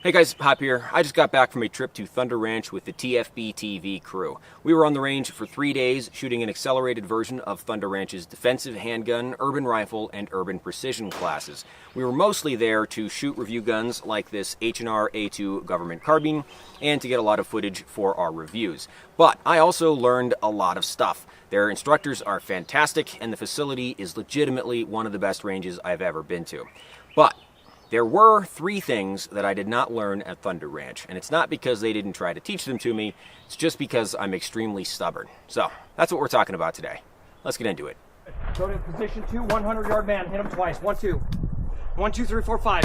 Hey guys, Hop here. I just got back from a trip to Thunder Ranch with the TFB TV crew. We were on the range for 3 days shooting an accelerated version of Thunder Ranch's defensive handgun, urban rifle, and urban precision classes. We were mostly there to shoot review guns like this H&R A2 government carbine and to get a lot of footage for our reviews. But I also learned a lot of stuff. Their instructors are fantastic and the facility is legitimately one of the best ranges I've ever been to. But there were 3 things that I did not learn at Thunder Ranch, and it's not because they didn't try to teach them to me, it's just because I'm extremely stubborn. So, that's what we're talking about today. Let's get into it. Go to position 2, 100-yard man, hit him twice, 1, 2. 1, 2, 3, 4, 5.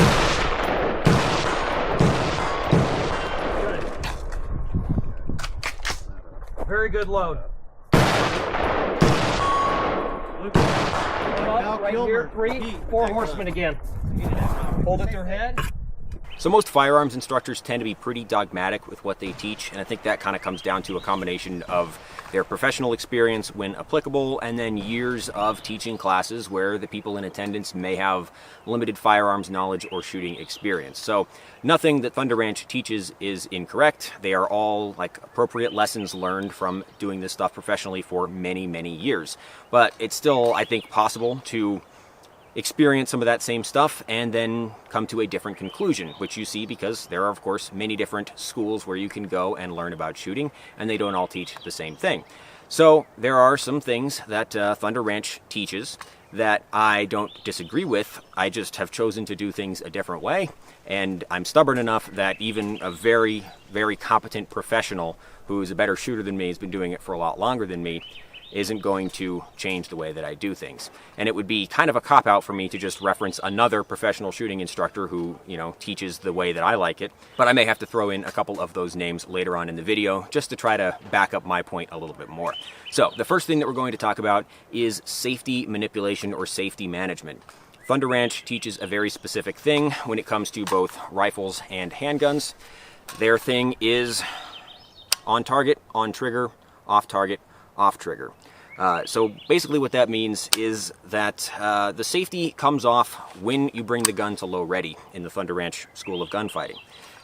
Good. Very good load. Loop up, right here, 3, 4 horsemen again. Hold at their head. So most firearms instructors tend to be pretty dogmatic with what they teach, and I think that kind of comes down to a combination of their professional experience when applicable, and then years of teaching classes where the people in attendance may have limited firearms knowledge or shooting experience. So nothing that Thunder Ranch teaches is incorrect. They are all like appropriate lessons learned from doing this stuff professionally for many, many years. But it's still, I think, possible to experience some of that same stuff and then come to a different conclusion, which you see because there are, of course, many different schools where you can go and learn about shooting, and they don't all teach the same thing. So there are some things that Thunder Ranch teaches that I don't disagree with. I just have chosen to do things a different way, and I'm stubborn enough that even a very, very competent professional who's a better shooter than me, has been doing it for a lot longer than me, isn't going to change the way that I do things. And it would be kind of a cop-out for me to just reference another professional shooting instructor who, teaches the way that I like it. But I may have to throw in a couple of those names later on in the video just to try to back up my point a little bit more. So the first thing that we're going to talk about is safety manipulation or safety management. Thunder Ranch teaches a very specific thing when it comes to both rifles and handguns. Their thing is on target, on trigger, off target, off trigger. So basically what that means is that the safety comes off when you bring the gun to low ready in the Thunder Ranch School of Gunfighting.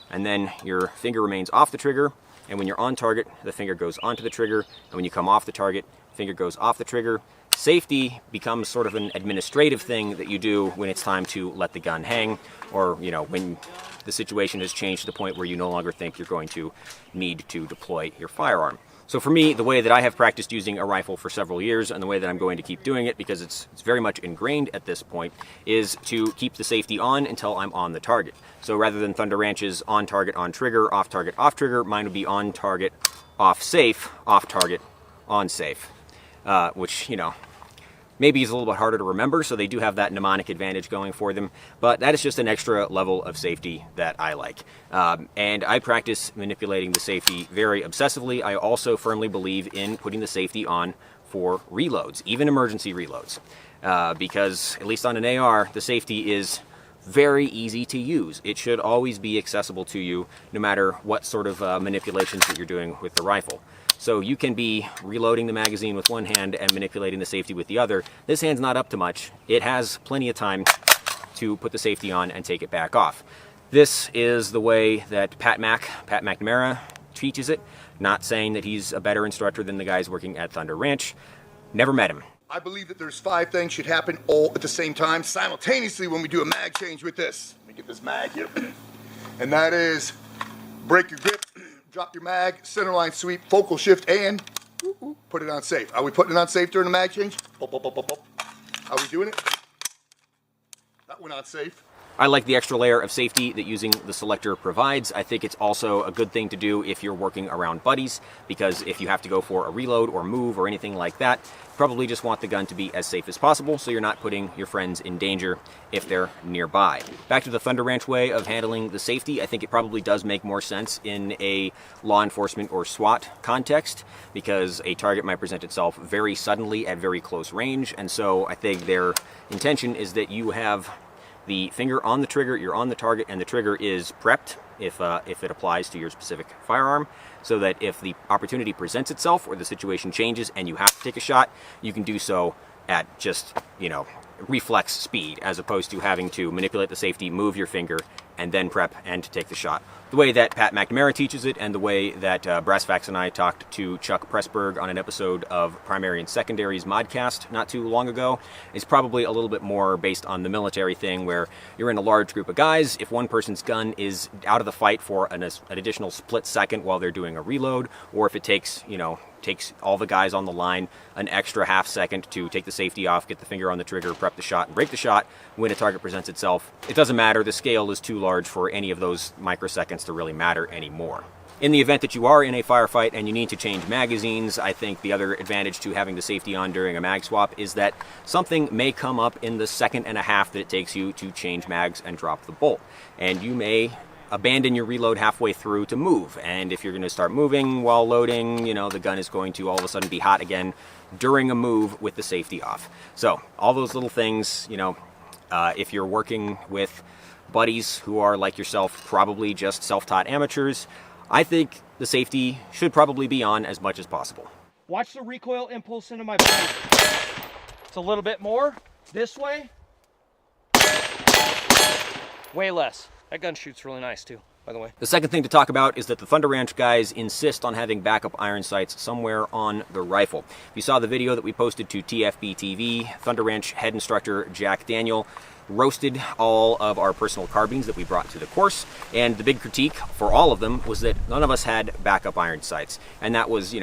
And then your finger remains off the trigger, and when you're on target, the finger goes onto the trigger, and when you come off the target, finger goes off the trigger. Safety becomes sort of an administrative thing that you do when it's time to let the gun hang, or when the situation has changed to the point where you no longer think you're going to need to deploy your firearm. So for me, the way that I have practiced using a rifle for several years, and the way that I'm going to keep doing it, because it's very much ingrained at this point, is to keep the safety on until I'm on the target. So rather than Thunder Ranch's on target, on trigger, off target, off trigger, mine would be on target, off safe, off target, on safe. Which, maybe is a little bit harder to remember, so they do have that mnemonic advantage going for them, but that is just an extra level of safety that I like. And I practice manipulating the safety very obsessively. I also firmly believe in putting the safety on for reloads, even emergency reloads, because at least on an AR, the safety is very easy to use. It should always be accessible to you, no matter what sort of manipulations that you're doing with the rifle. So you can be reloading the magazine with one hand and manipulating the safety with the other. This hand's not up to much. It has plenty of time to put the safety on and take it back off. This is the way that Pat McNamara teaches it. Not saying that he's a better instructor than the guys working at Thunder Ranch. Never met him. I believe that there's 5 things should happen all at the same time, simultaneously, when we do a mag change with this. Let me get this mag here. And that is break your grip, drop your mag, centerline sweep, focal shift, and put it on safe. Are we putting it on safe during the mag change? How are we doing it? That went on safe. I like the extra layer of safety that using the selector provides. I think it's also a good thing to do if you're working around buddies, because if you have to go for a reload or move or anything like that, you probably just want the gun to be as safe as possible so you're not putting your friends in danger if they're nearby. Back to the Thunder Ranch way of handling the safety, I think it probably does make more sense in a law enforcement or SWAT context, because a target might present itself very suddenly at very close range, and so I think their intention is that you have the finger on the trigger, you're on the target, and the trigger is prepped if it applies to your specific firearm, so that if the opportunity presents itself or the situation changes and you have to take a shot, you can do so at just, reflex speed, as opposed to having to manipulate the safety, move your finger, and then prep and to take the shot. The way that Pat McNamara teaches it, and the way that Brassfax and I talked to Chuck Pressburg on an episode of Primary and Secondary's Modcast not too long ago, is probably a little bit more based on the military thing, where you're in a large group of guys. If one person's gun is out of the fight for an additional split second while they're doing a reload, or if it takes, takes all the guys on the line an extra half second to take the safety off, get the finger on the trigger, prep the shot, and break the shot when a target presents itself, it doesn't matter. The scale is too large for any of those microseconds to really matter anymore. In the event that you are in a firefight and you need to change magazines, I think the other advantage to having the safety on during a mag swap is that something may come up in the second and a half that it takes you to change mags and drop the bolt. And you may abandon your reload halfway through to move. And if you're going to start moving while loading, the gun is going to all of a sudden be hot again during a move with the safety off. So all those little things, if you're working with buddies who are like yourself, probably just self-taught amateurs, I think the safety should probably be on as much as possible. Watch the recoil impulse into my blade. It's a little bit more this way. Way less. That gun shoots really nice too, by the way. The second thing to talk about is that the Thunder Ranch guys insist on having backup iron sights somewhere on the rifle. If you saw the video that we posted to TFB TV, Thunder Ranch head instructor Jack Daniel roasted all of our personal carbines that we brought to the course, and the big critique for all of them was that none of us had backup iron sights. And that was,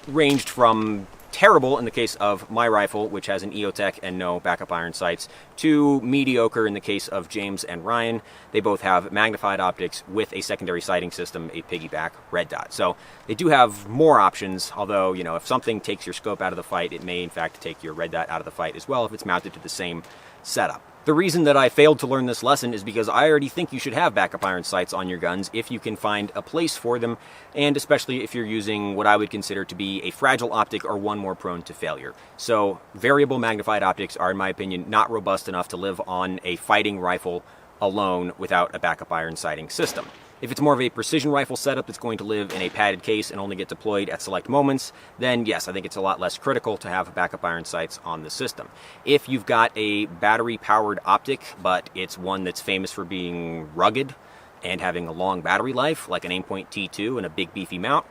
ranged from terrible in the case of my rifle, which has an EOTech and no backup iron sights, to mediocre in the case of James and Ryan. They both have magnified optics with a secondary sighting system, a piggyback red dot. So they do have more options, although, if something takes your scope out of the fight, it may in fact take your red dot out of the fight as well if it's mounted to the same setup. The reason that I failed to learn this lesson is because I already think you should have backup iron sights on your guns if you can find a place for them, and especially if you're using what I would consider to be a fragile optic or one more prone to failure. So variable magnified optics are, in my opinion, not robust enough to live on a fighting rifle alone without a backup iron sighting system. If it's more of a precision rifle setup that's going to live in a padded case and only get deployed at select moments, then yes, I think it's a lot less critical to have backup iron sights on the system. If you've got a battery-powered optic, but it's one that's famous for being rugged and having a long battery life, like an Aimpoint T2 and a big beefy mount,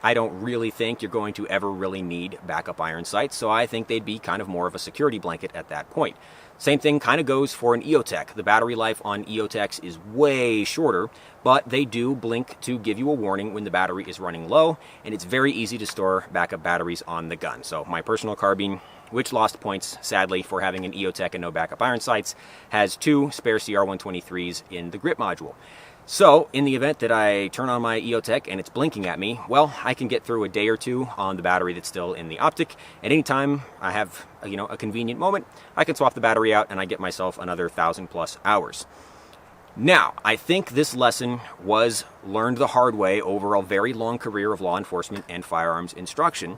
I don't really think you're going to ever really need backup iron sights, so I think they'd be kind of more of a security blanket at that point. Same thing kind of goes for an EOTech. The battery life on EOTechs is way shorter, but they do blink to give you a warning when the battery is running low, and it's very easy to store backup batteries on the gun. So my personal carbine, which lost points, sadly, for having an EOTech and no backup iron sights, has 2 spare CR123s in the grip module. So, in the event that I turn on my EOTech and it's blinking at me, well, I can get through a day or two on the battery that's still in the optic. At any time I have, a convenient moment, I can swap the battery out and I get myself another 1,000+ hours. Now, I think this lesson was learned the hard way over a very long career of law enforcement and firearms instruction,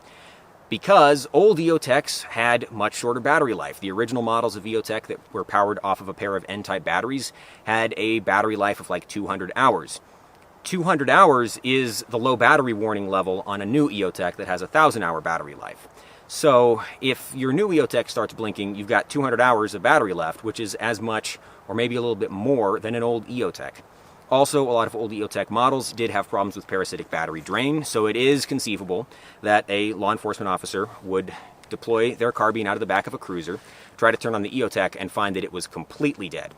because old EOTechs had much shorter battery life. The original models of EOTech that were powered off of a pair of N-type batteries had a battery life of like 200 hours. 200 hours is the low battery warning level on a new EOTech that has a 1,000-hour battery life. So if your new EOTech starts blinking, you've got 200 hours of battery left, which is as much or maybe a little bit more than an old EOTech. Also, a lot of old EOTech models did have problems with parasitic battery drain, so it is conceivable that a law enforcement officer would deploy their carbine out of the back of a cruiser, try to turn on the EOTech, and find that it was completely dead.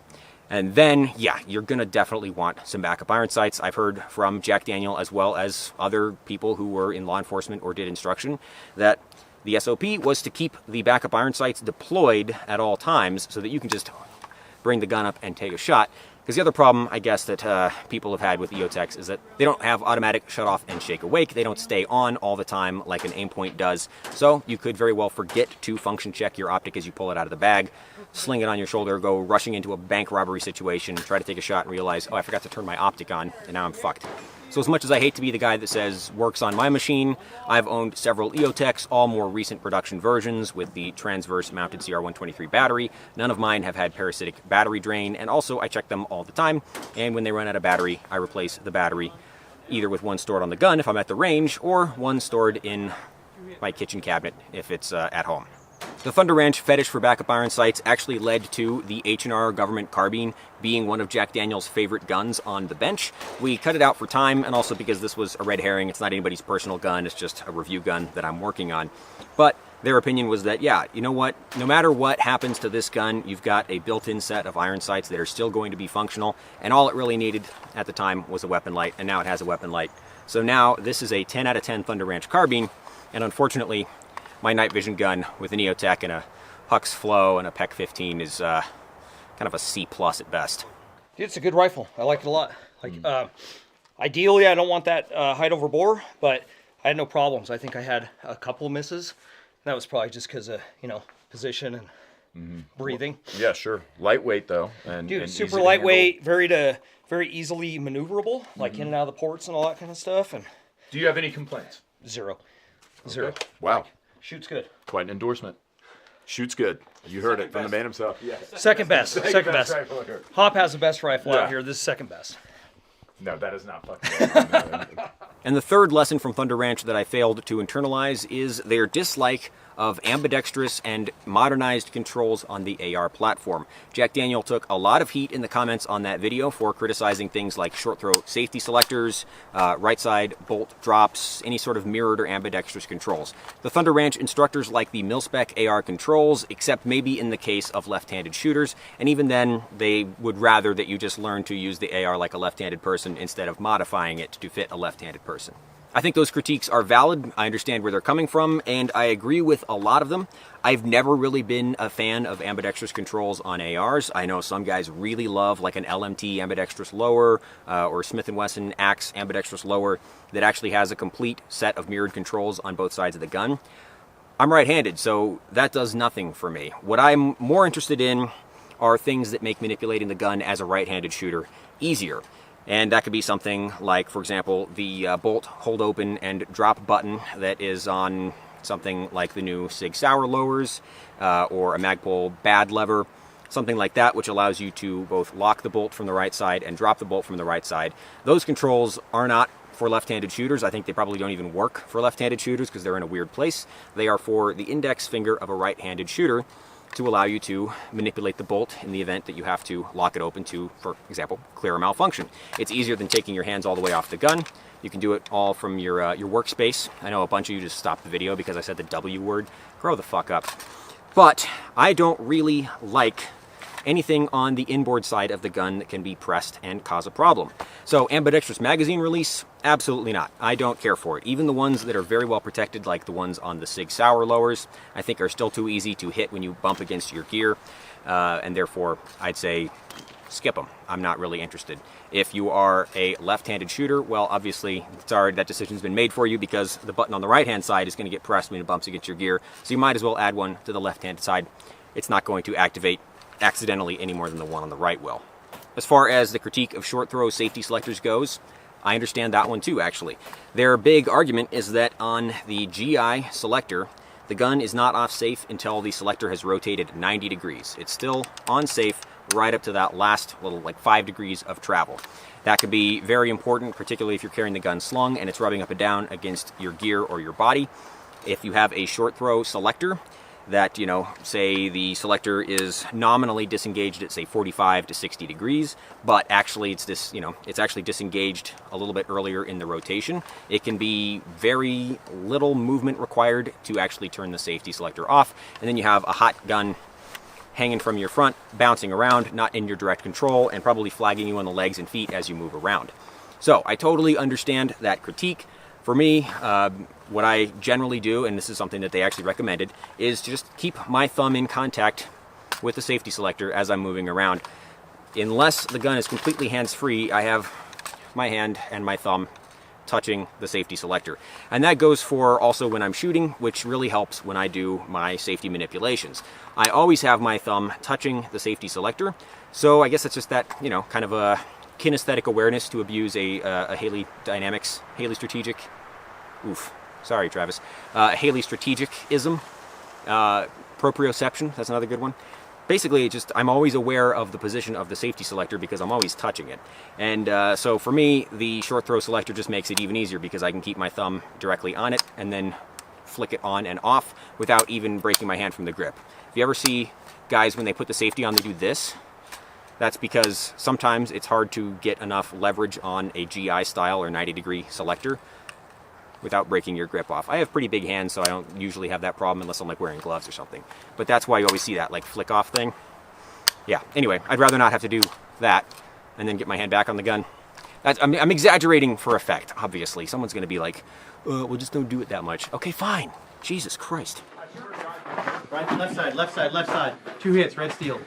And then, yeah, you're going to definitely want some backup iron sights. I've heard from Jack Daniel, as well as other people who were in law enforcement or did instruction, that the SOP was to keep the backup iron sights deployed at all times so that you can just bring the gun up and take a shot. Because the other problem, I guess, that people have had with EOTechs is that they don't have automatic shut-off and shake-awake. They don't stay on all the time like an Aimpoint does. So you could very well forget to function check your optic as you pull it out of the bag, sling it on your shoulder, go rushing into a bank robbery situation, try to take a shot and realize, oh, I forgot to turn my optic on, and now I'm fucked. So as much as I hate to be the guy that says works on my machine, I've owned several EOTechs, all more recent production versions with the transverse mounted CR123 battery. None of mine have had parasitic battery drain, and also I check them all the time, and when they run out of battery, I replace the battery either with one stored on the gun if I'm at the range, or one stored in my kitchen cabinet if it's at home. The Thunder Ranch fetish for backup iron sights actually led to the H&R government carbine being one of Jack Daniel's favorite guns on the bench. We cut it out for time, and also because this was a red herring. It's not anybody's personal gun, it's just a review gun that I'm working on. But their opinion was that, yeah, you know what, no matter what happens to this gun, you've got a built-in set of iron sights that are still going to be functional, and all it really needed at the time was a weapon light, and now it has a weapon light. So now this is a 10 out of 10 Thunder Ranch carbine, and unfortunately, my night vision gun with an EOTech and a Hux Flow and a PEC 15 is kind of a C+ at best. Dude, it's a good rifle. I like it a lot. Like, ideally, I don't want that height over bore, but I had no problems. I think I had a couple of misses. That was probably just because of, you know, position and breathing. Yeah, sure. Lightweight though, and dude, and super easy to lightweight, very easily maneuverable, like in and out of the ports and all that kind of stuff. And Do you have any complaints? zero. Okay. Wow. Shoots good. Quite an endorsement. Shoots good. You heard it from the man himself. Yeah. Second best. Second best. Rifle here. Hop has the best rifle Yeah. out here. This is second best. No, that is not fucking right. And the third lesson from Thunder Ranch that I failed to internalize is their dislike of ambidextrous and modernized controls on the AR platform. Jack Daniel took a lot of heat in the comments on that video for criticizing things like short throw safety selectors, right side bolt drops, any sort of mirrored or ambidextrous controls. The Thunder Ranch instructors like the mil-spec AR controls, except maybe in the case of left-handed shooters, and even then they would rather that you just learn to use the AR like a left-handed person instead of modifying it to fit a left-handed person. I think those critiques are valid. I understand where they're coming from, and I agree with a lot of them. I've never really been a fan of ambidextrous controls on ARs. I know some guys really love like an LMT ambidextrous lower or Smith & Wesson Axe ambidextrous lower that actually has a complete set of mirrored controls on both sides of the gun. I'm right-handed, so that does nothing for me. What I'm more interested in are things that make manipulating the gun as a right-handed shooter easier. And that could be something like, for example, the bolt hold open and drop button that is on something like the new Sig Sauer lowers or a Magpul bad lever, something like that, which allows you to both lock the bolt from the right side and drop the bolt from the right side. Those controls are not for left-handed shooters. I think they probably don't even work for left-handed shooters because they're in a weird place. They are for the index finger of a right-handed shooter to allow you to manipulate the bolt in the event that you have to lock it open to, for example, clear a malfunction. It's easier than taking your hands all the way off the gun. You can do it all from your workspace. I know a bunch of you just stopped the video because I said the W word. Grow the fuck up. But I don't really like anything on the inboard side of the gun that can be pressed and cause a problem. So ambidextrous magazine release, absolutely not. I don't care for it. Even the ones that are very well protected, like the ones on the Sig Sauer lowers, I think are still too easy to hit when you bump against your gear, and therefore I'd say skip them. I'm not really interested. If you are a left-handed shooter, well, obviously, sorry, that decision's been made for you because the button on the right-hand side is going to get pressed when it bumps against your gear, so you might as well add one to the left-hand side. It's not going to activate accidentally any more than the one on the right will. As far as the critique of short throw safety selectors goes, I understand that one too, actually. Their big argument is that on the GI selector, the gun is not off safe until the selector has rotated 90 degrees. It's still on safe right up to that last little, like 5 degrees of travel. That could be very important, particularly if you're carrying the gun slung and it's rubbing up and down against your gear or your body. If you have a short throw selector, that, you know, say the selector is nominally disengaged at say 45 to 60 degrees, but actually it's actually disengaged a little bit earlier in the rotation. It can be very little movement required to actually turn the safety selector off, and then you have a hot gun hanging from your front, bouncing around, not in your direct control, and probably flagging you on the legs and feet as you move around. So I totally understand that critique. For me, what I generally do, and this is something that they actually recommended, is just keep my thumb in contact with the safety selector as I'm moving around. Unless the gun is completely hands-free, I have my hand and my thumb touching the safety selector. And that goes for also when I'm shooting, which really helps when I do my safety manipulations. I always have my thumb touching the safety selector, so I guess it's just that, you know, kind of a kinesthetic awareness, to abuse a Haley strategic, sorry Travis, Haley strategic-ism, proprioception, that's another good one. Basically, I'm always aware of the position of the safety selector because I'm always touching it. And so for me, the short throw selector just makes it even easier because I can keep my thumb directly on it and then flick it on and off without even breaking my hand from the grip. If you ever see guys when they put the safety on, they do this, that's because sometimes it's hard to get enough leverage on a GI style or 90-degree selector without breaking your grip off. I have pretty big hands, so I don't usually have that problem unless I'm like wearing gloves or something. But that's why you always see that like flick off thing. Yeah, anyway, I'd rather not have to do that and then get my hand back on the gun. I'm exaggerating for effect, obviously. Someone's gonna be like, well, just don't do it that much. Okay, fine. Jesus Christ. Right, left side, left side, left side. 2 hits, red steel.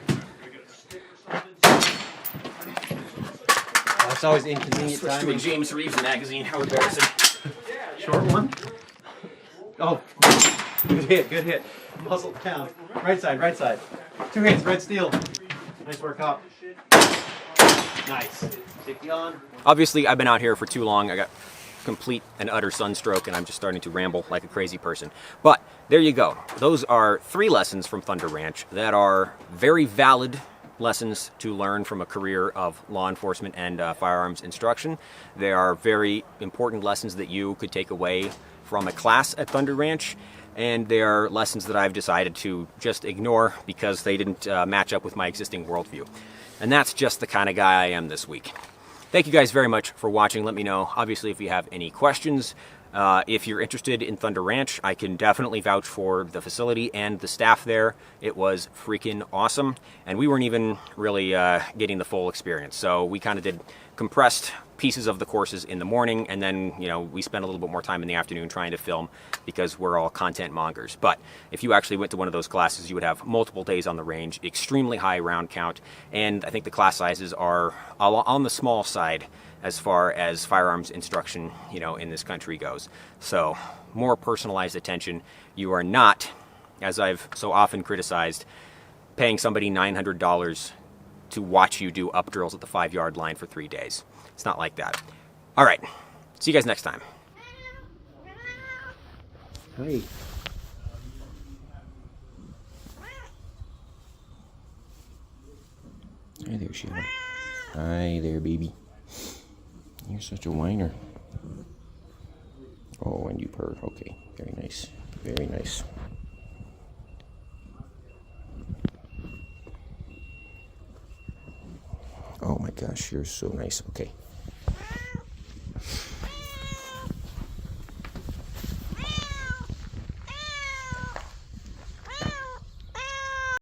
Oh, it's always inconvenient Switch to a timing. James Reeves magazine. How embarrassing. Short one. Oh, good hit, good hit. Muzzle count. Right side, right side. 2 hits, red steel. Nice work up. Nice. Safety on. Obviously, I've been out here for too long. I got complete and utter sunstroke, and I'm just starting to ramble like a crazy person. But there you go. Those are 3 lessons from Thunder Ranch that are very valid lessons to learn from a career of law enforcement and firearms instruction. They are very important lessons that you could take away from a class at Thunder Ranch, and they are lessons that I've decided to just ignore because they didn't match up with my existing worldview. And that's just the kind of guy I am this week. Thank you guys very much for watching. Let me know, obviously, if you have any questions. If you're interested in Thunder Ranch, I can definitely vouch for the facility and the staff there. It was freaking awesome. And we weren't even really getting the full experience. So we kind of did compressed pieces of the courses in the morning, and then, you know, we spent a little bit more time in the afternoon trying to film because we're all content mongers. But if you actually went to one of those classes, you would have multiple days on the range, extremely high round count, and I think the class sizes are on the small side as far as firearms instruction, you know, in this country goes. So more personalized attention. You are not, as I've so often criticized, paying somebody $900 to watch you do up drills at the 5-yard line for 3 days. It's not like that. All right. See you guys next time. Hi. Hi there, Sheila. Hi there, baby. You're such a whiner. Oh, and you purr. Okay. Very nice. Very nice. Oh my gosh, you're so nice. Okay.